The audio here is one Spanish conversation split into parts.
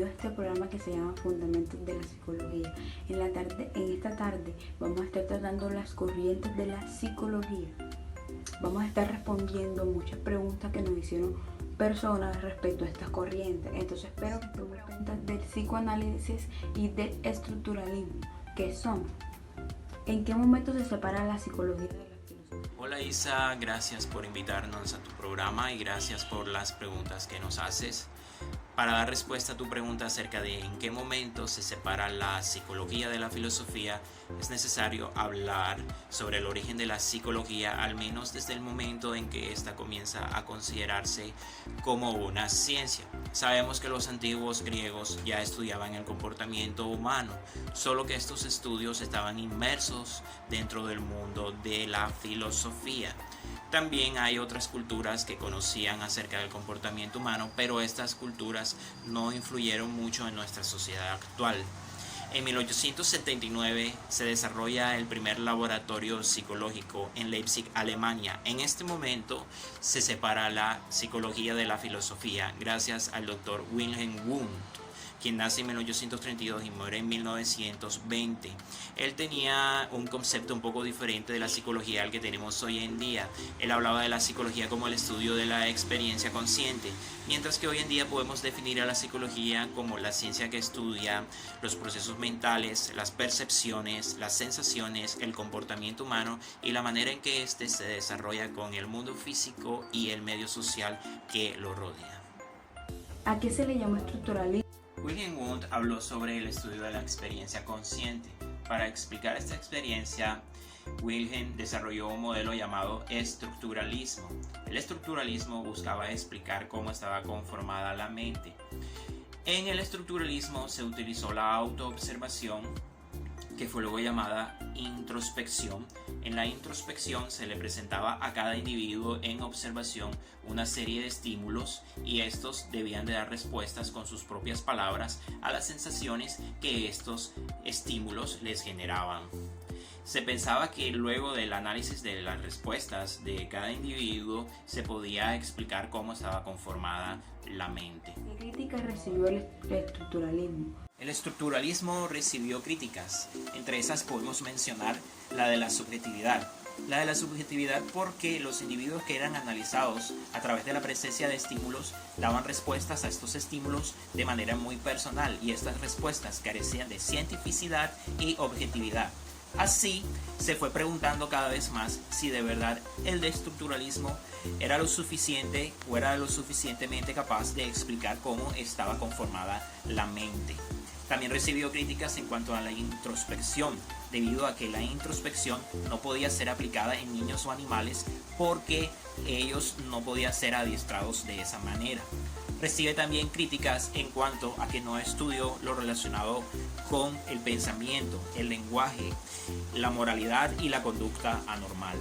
este programa que se llama Fundamentos de la Psicología. En esta tarde vamos a estar tratando las corrientes de la psicología. Vamos a estar respondiendo muchas preguntas que nos hicieron personas respecto a estas corrientes. Entonces espero que tomen cuenta del psicoanálisis y del estructuralismo. ¿Qué son? ¿En qué momento se separa la psicología de la filosofía? Hola Isa, gracias por invitarnos a tu programa y gracias por las preguntas que nos haces. Para dar respuesta a tu pregunta acerca de en qué momento se separa la psicología de la filosofía, es necesario hablar sobre el origen de la psicología, al menos desde el momento en que ésta comienza a considerarse como una ciencia. Sabemos que los antiguos griegos ya estudiaban el comportamiento humano, solo que estos estudios estaban inmersos dentro del mundo de la filosofía. También hay otras culturas que conocían acerca del comportamiento humano, pero estas culturas no influyeron mucho en nuestra sociedad actual. En 1879 se desarrolla el primer laboratorio psicológico en Leipzig, Alemania. En este momento se separa la psicología de la filosofía gracias al doctor Wilhelm Wundt, quien nace en 1832 y muere en 1920. Él tenía un concepto un poco diferente de la psicología al que tenemos hoy en día. Él hablaba de la psicología como el estudio de la experiencia consciente, mientras que hoy en día podemos definir a la psicología como la ciencia que estudia los procesos mentales, las percepciones, las sensaciones, el comportamiento humano y la manera en que éste se desarrolla con el mundo físico y el medio social que lo rodea. ¿A qué se le llama estructuralismo? Wilhelm Wundt habló sobre el estudio de la experiencia consciente. Para explicar esta experiencia, Wilhelm desarrolló un modelo llamado estructuralismo. El estructuralismo buscaba explicar cómo estaba conformada la mente. En el estructuralismo se utilizó la autoobservación, que fue luego llamada introspección. En la introspección se le presentaba a cada individuo en observación una serie de estímulos y estos debían de dar respuestas con sus propias palabras a las sensaciones que estos estímulos les generaban. Se pensaba que luego del análisis de las respuestas de cada individuo se podía explicar cómo estaba conformada la mente. ¿Qué crítica recibió el estructuralismo? El estructuralismo recibió críticas, entre esas podemos mencionar la de la subjetividad. La de la subjetividad porque los individuos que eran analizados a través de la presencia de estímulos daban respuestas a estos estímulos de manera muy personal y estas respuestas carecían de cientificidad y objetividad. Así se fue preguntando cada vez más si de verdad el estructuralismo era lo suficiente o era lo suficientemente capaz de explicar cómo estaba conformada la mente. También recibió críticas en cuanto a la introspección, debido a que la introspección no podía ser aplicada en niños o animales porque ellos no podían ser adiestrados de esa manera. Recibe también críticas en cuanto a que no estudió lo relacionado con el pensamiento, el lenguaje, la moralidad y la conducta anormal.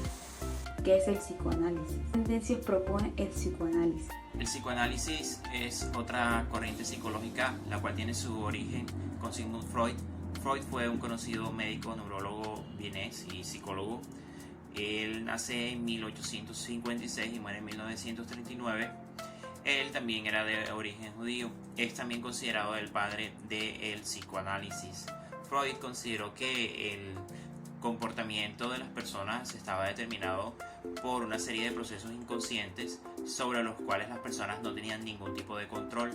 ¿Qué es el psicoanálisis? ¿Qué tendencias propone el psicoanálisis? El psicoanálisis es otra corriente psicológica, la cual tiene su origen con Sigmund Freud. Freud fue un conocido médico, neurólogo vienés y psicólogo. Él nace en 1856 y muere en 1939. Él también era de origen judío. Es también considerado el padre del psicoanálisis. Freud consideró que el comportamiento de las personas estaba determinado por una serie de procesos inconscientes sobre los cuales las personas no tenían ningún tipo de control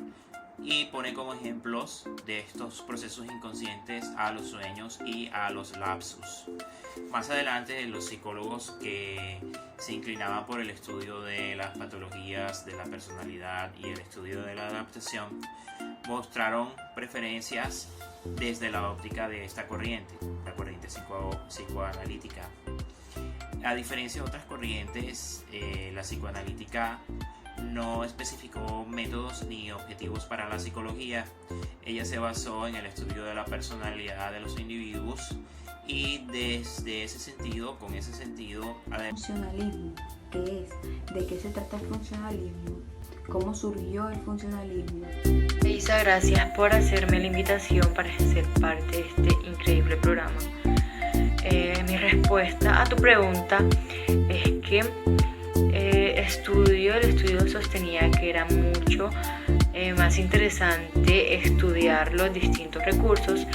y pone como ejemplos de estos procesos inconscientes a los sueños y a los lapsus. Más adelante, los psicólogos que se inclinaban por el estudio de las patologías de la personalidad y el estudio de la adaptación mostraron preferencias desde la óptica de esta corriente, la corriente psicoanalítica. A diferencia de otras corrientes, la psicoanalítica no especificó métodos ni objetivos para la psicología. Ella se basó en el estudio de la personalidad de los individuos y desde ese sentido, con ese sentido... ¿Funcionalismo? ¿Qué es? ¿De qué se trata el funcionalismo? ¿Cómo surgió el funcionalismo? Isa, gracias por hacerme la invitación para ser parte de este increíble programa. Mi respuesta a tu pregunta es que el estudio sostenía que era mucho más interesante estudiar estudiar los distintos recursos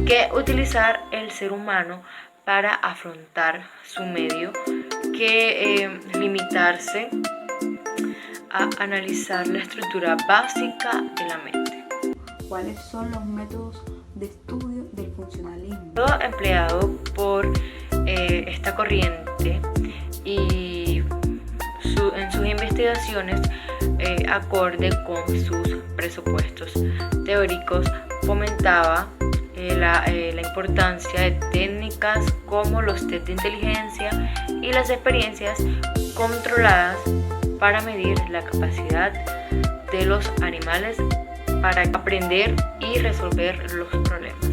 que utilizar el ser humano para afrontar su medio, que limitarse a analizar la estructura básica de la mente. ¿Cuáles son los métodos de estudio del funcionalismo? Todo empleado por esta corriente y en sus investigaciones, acorde con sus presupuestos teóricos, fomentaba la importancia de técnicas como los test de inteligencia y las experiencias controladas para medir la capacidad de los animales para aprender y resolver los problemas.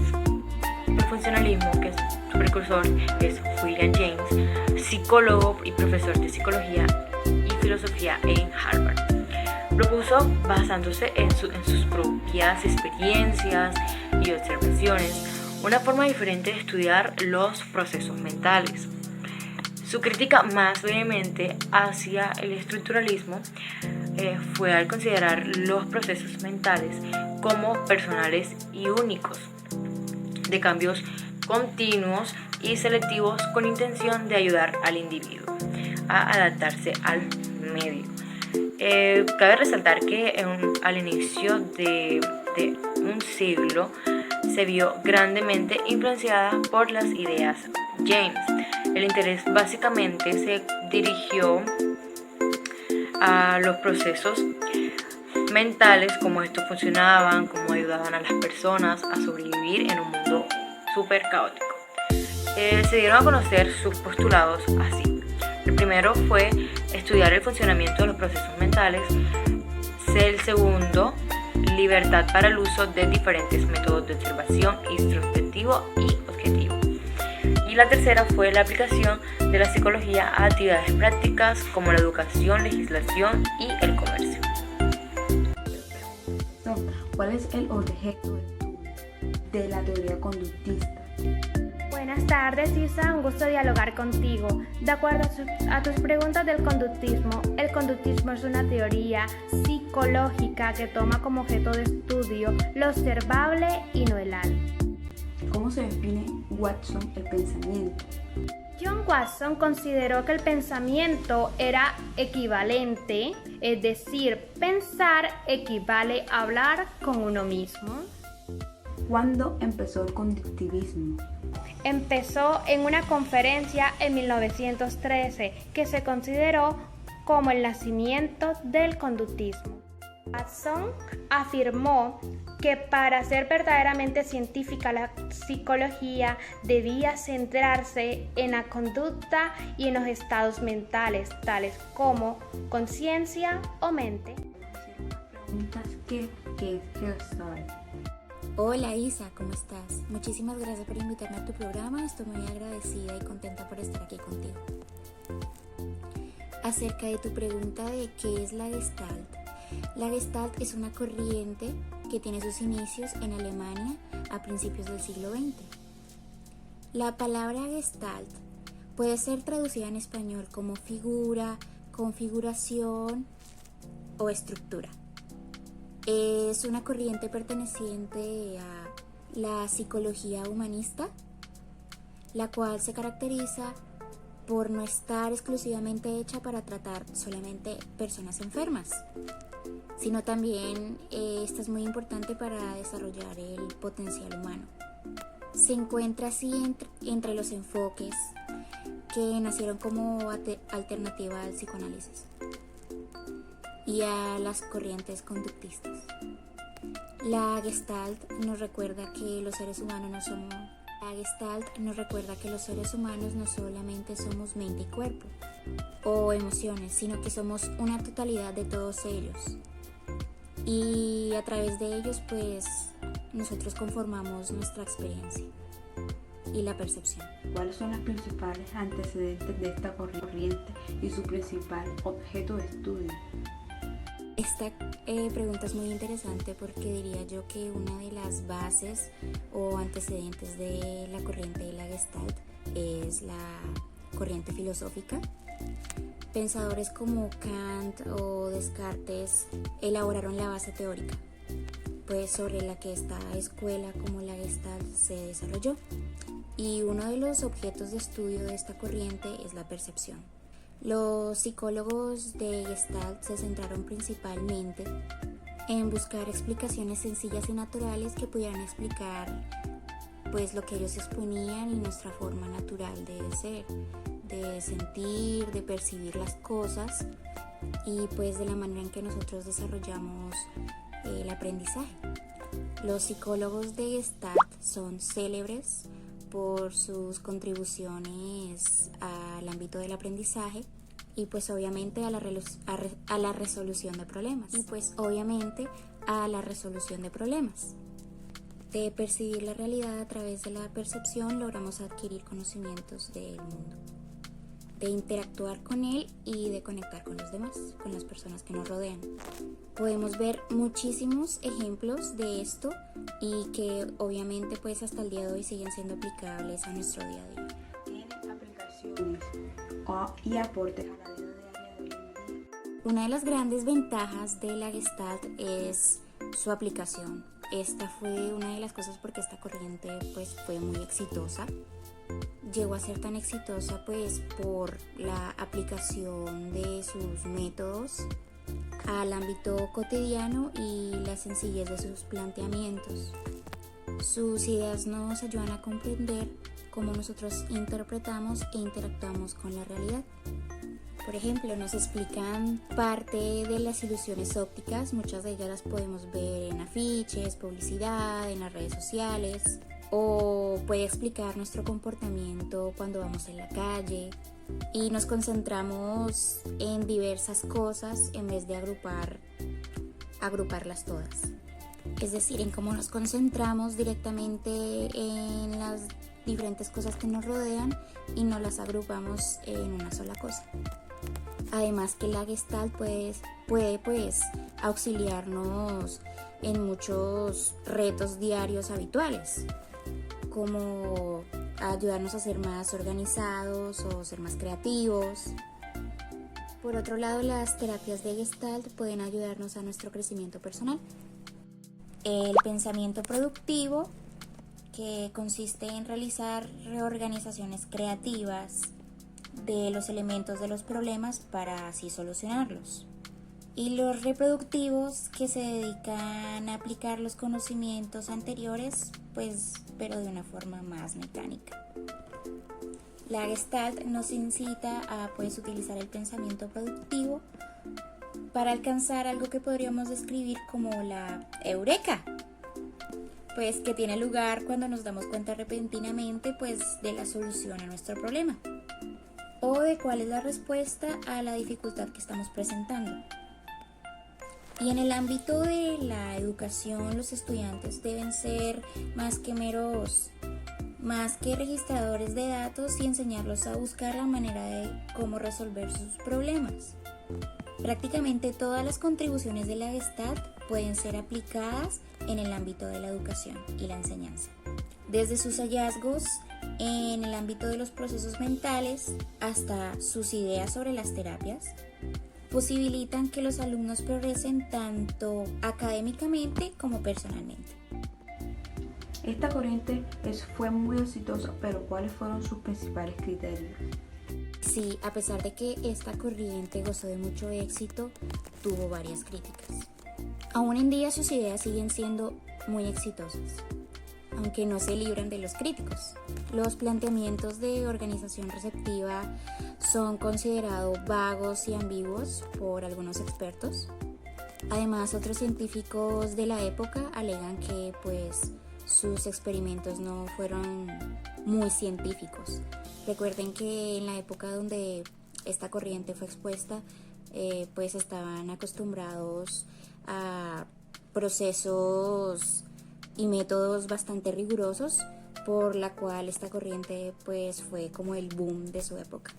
El funcionalismo, que su precursor es William James, psicólogo y profesor de psicología y filosofía en Harvard, propuso, basándose en sus propias experiencias y observaciones, una forma diferente de estudiar los procesos mentales. Su crítica más vehemente hacia el estructuralismo fue al considerar los procesos mentales como personales y únicos, de cambios continuos y selectivos con intención de ayudar al individuo a adaptarse al medio. Cabe resaltar que al inicio de un siglo se vio grandemente influenciada por las ideas James. El interés básicamente se dirigió a los procesos mentales, cómo estos funcionaban, cómo ayudaban a las personas a sobrevivir en un mundo súper caótico. Se dieron a conocer sus postulados así. El primero fue estudiar el funcionamiento de los procesos mentales. El segundo, libertad para el uso de diferentes métodos de observación introspectivo y objetivo. Y la tercera fue la aplicación de la psicología a actividades prácticas como la educación, legislación y el comercio. ¿Cuál es el objeto de la teoría conductista? Buenas tardes, Isa, un gusto dialogar contigo. De acuerdo a tus preguntas del conductismo, el conductismo es una teoría psicológica que toma como objeto de estudio lo observable y no el alma. ¿Cómo se define Watson el pensamiento? John Watson consideró que el pensamiento era equivalente, es decir, pensar equivale a hablar con uno mismo. ¿Cuándo empezó el conductivismo? Empezó en una conferencia en 1913 que se consideró como el nacimiento del conductismo. Watson afirmó que para ser verdaderamente científica la psicología debía centrarse en la conducta y en los estados mentales, tales como conciencia o mente. ¿Qué es Gestalt? Hola Isa, ¿cómo estás? Muchísimas gracias por invitarme a tu programa, estoy muy agradecida y contenta por estar aquí contigo. Acerca de tu pregunta de qué es la Gestalt. La Gestalt es una corriente que tiene sus inicios en Alemania a principios del siglo XX. La palabra Gestalt puede ser traducida en español como figura, configuración o estructura. Es una corriente perteneciente a la psicología humanista, la cual se caracteriza por no estar exclusivamente hecha para tratar solamente personas enfermas, sino también esta es muy importante para desarrollar el potencial humano. Se encuentra así entre los enfoques que nacieron como alternativa al psicoanálisis y a las corrientes conductistas. La Gestalt nos recuerda que los seres humanos no solamente somos mente y cuerpo o emociones, sino que somos una totalidad de todos ellos. Y a través de ellos, pues, nosotros conformamos nuestra experiencia y la percepción. ¿Cuáles son los principales antecedentes de esta corriente y su principal objeto de estudio? Esta pregunta es muy interesante porque diría yo que una de las bases o antecedentes de la corriente de la Gestalt es la corriente filosófica. Pensadores como Kant o Descartes elaboraron la base teórica pues sobre la que esta escuela como la Gestalt se desarrolló. Y uno de los objetos de estudio de esta corriente es la percepción. Los psicólogos de Gestalt se centraron principalmente en buscar explicaciones sencillas y naturales que pudieran explicar pues lo que ellos exponían y nuestra forma natural de ser, de sentir, de percibir las cosas y pues de la manera en que nosotros desarrollamos el aprendizaje. Los psicólogos de Gestalt son célebres por sus contribuciones al ámbito del aprendizaje y pues obviamente a la resolución de problemas. De percibir la realidad a través de la percepción logramos adquirir conocimientos del mundo, de interactuar con él y de conectar con los demás, con las personas que nos rodean. Podemos ver muchísimos ejemplos de esto y que obviamente pues hasta el día de hoy siguen siendo aplicables a nuestro día a día. Tienen aplicaciones y aportes a la vida diaria de hoy en día. Una de las grandes ventajas de la Gestalt es su aplicación. Esta fue una de las cosas porque esta corriente pues fue muy exitosa. Llegó a ser tan exitosa pues por la aplicación de sus métodos al ámbito cotidiano y la sencillez de sus planteamientos. Sus ideas nos ayudan a comprender cómo nosotros interpretamos e interactuamos con la realidad. Por ejemplo, nos explican parte de las ilusiones ópticas, muchas de ellas las podemos ver en afiches, publicidad, en las redes sociales, o puede explicar nuestro comportamiento cuando vamos en la calle y nos concentramos en diversas cosas en vez de agruparlas todas. Es decir, en cómo nos concentramos directamente en las diferentes cosas que nos rodean y no las agrupamos en una sola cosa. Además que la Gestalt puede auxiliarnos en muchos retos diarios habituales, como ayudarnos a ser más organizados o ser más creativos. Por otro lado, las terapias de Gestalt pueden ayudarnos a nuestro crecimiento personal. El pensamiento productivo, que consiste en realizar reorganizaciones creativas de los elementos de los problemas para así solucionarlos. Y los reproductivos, que se dedican a aplicar los conocimientos anteriores, pero de una forma más mecánica. La Gestalt nos incita a utilizar el pensamiento productivo para alcanzar algo que podríamos describir como la eureka, que tiene lugar cuando nos damos cuenta repentinamente de la solución a nuestro problema o de cuál es la respuesta a la dificultad que estamos presentando. Y en el ámbito de la educación, los estudiantes deben ser más que registradores de datos y enseñarlos a buscar la manera de cómo resolver sus problemas. Prácticamente todas las contribuciones de la Gestalt pueden ser aplicadas en el ámbito de la educación y la enseñanza. Desde sus hallazgos en el ámbito de los procesos mentales hasta sus ideas sobre las terapias, posibilitan que los alumnos progresen tanto académicamente como personalmente. Esta corriente fue muy exitosa, pero ¿cuáles fueron sus principales criterios? Sí, a pesar de que esta corriente gozó de mucho éxito, tuvo varias críticas. Aún en día sus ideas siguen siendo muy exitosas, aunque no se libran de los críticos. Los planteamientos de organización receptiva son considerados vagos y ambiguos por algunos expertos. Además, otros científicos de la época alegan que sus experimentos no fueron muy científicos. Recuerden que en la época donde esta corriente fue expuesta, estaban acostumbrados a procesos y métodos bastante rigurosos, por la cual esta corriente fue como el boom de su época.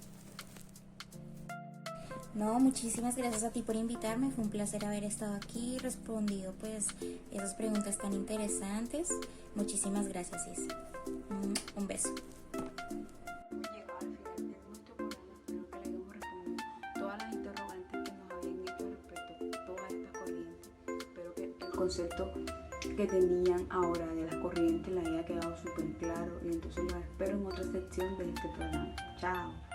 No, muchísimas gracias a ti por invitarme, fue un placer haber estado aquí y respondido esas preguntas tan interesantes. Muchísimas gracias, Is. Un beso. Hemos llegado al final de nuestro programa, espero que le hayamos respondido todas las interrogantes que nos habían hecho respecto a toda esta corriente. Espero que el concepto que tenían ahora de las corrientes les haya quedado súper claro y entonces los espero en otra sección de este programa. Chao.